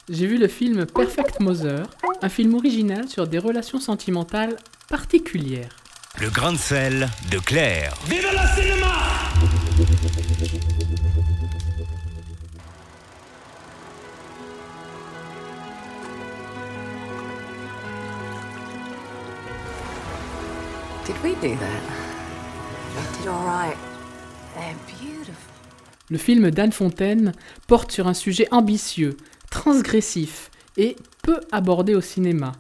J'ai vu le film Perfect Mother, un film original sur des relations sentimentales particulières. Le grain de sel de Claire. Vive le cinéma! Did we do that? Did all right. They're beautiful. Le film d'Anne Fontaine porte sur un sujet ambitieux, transgressif et peu abordé au cinéma.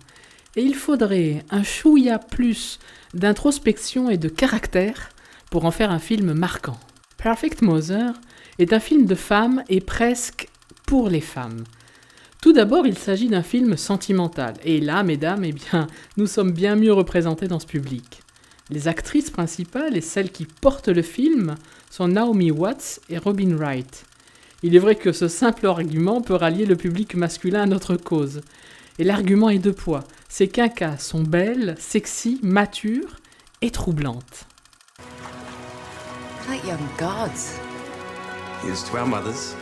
Et il faudrait un chouïa plus d'introspection et de caractère pour en faire un film marquant. Perfect Mother est un film de femmes et presque pour les femmes. Tout d'abord, il s'agit d'un film sentimental. Et là, mesdames, eh bien, nous sommes bien mieux représentés dans ce public. Les actrices principales et celles qui portent le film sont Naomi Watts et Robin Wright. Il est vrai que ce simple argument peut rallier le public masculin à notre cause. Et l'argument est de poids. Ces quinquas sont belles, sexy, matures et troublantes. Like young gods. Here's to our mothers.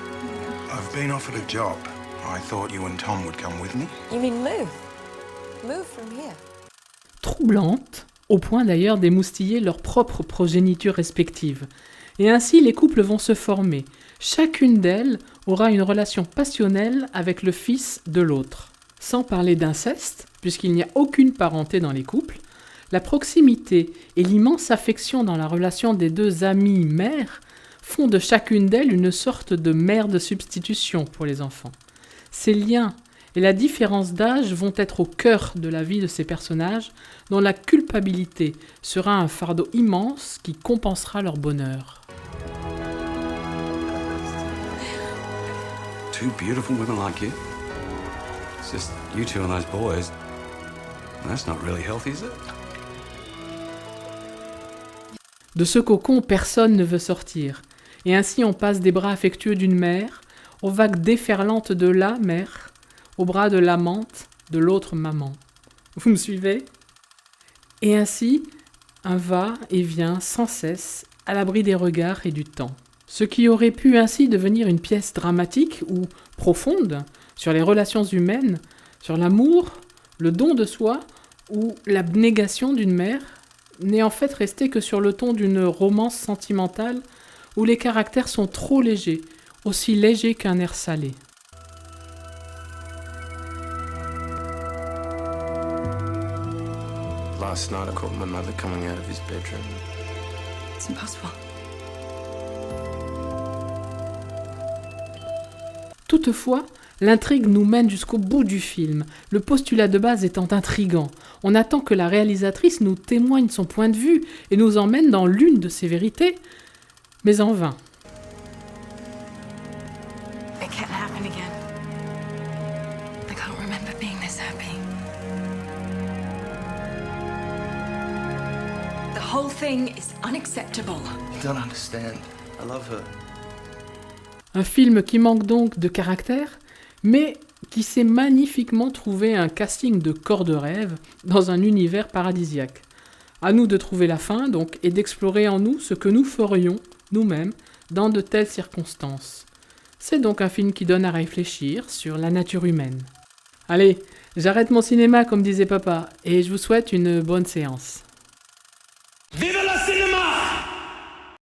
I've been offered a job. I thought you and Tom would come with me. You mean move? Move from here. Troublantes, au point d'ailleurs d'émoustiller leurs propres progénitures respectives. Et ainsi, les couples vont se former. Chacune d'elles aura une relation passionnelle avec le fils de l'autre. Sans parler d'inceste, puisqu'il n'y a aucune parenté dans les couples, la proximité et l'immense affection dans la relation des deux amies mères font de chacune d'elles une sorte de mère de substitution pour les enfants. Ces liens et la différence d'âge vont être au cœur de la vie de ces personnages, dont la culpabilité sera un fardeau immense qui compensera leur bonheur. Two beautiful women like you. It's just you two and those boys. That's not really healthy, is it? De ce cocon, personne ne veut sortir. Et ainsi on passe des bras affectueux d'une mère aux vagues déferlantes de la mère, aux bras de l'amante de l'autre maman. Vous me suivez ? Et ainsi, un va-et-vient sans cesse, à l'abri des regards et du temps. Ce qui aurait pu ainsi devenir une pièce dramatique ou profonde sur les relations humaines, sur l'amour, le don de soi ou l'abnégation d'une mère, n'est en fait resté que sur le ton d'une romance sentimentale où les caractères sont trop légers, aussi légers qu'un air salé. Last night I caught my mother coming out of his bedroom. It's impossible. Toutefois, l'intrigue nous mène jusqu'au bout du film, le postulat de base étant intrigant. On attend que la réalisatrice nous témoigne son point de vue et nous emmène dans l'une de ses vérités, mais en vain. It can't happen again. I can't remember being this happy. The whole thing is unacceptable. You don't understand. I love her. Un film qui manque donc de caractère, mais qui sait magnifiquement trouver un casting de corps de rêve dans un univers paradisiaque. À nous de trouver la fin, donc, et d'explorer en nous ce que nous ferions, nous-mêmes, dans de telles circonstances. C'est donc un film qui donne à réfléchir sur la nature humaine. Allez, j'arrête mon cinéma comme disait papa, et je vous souhaite une bonne séance.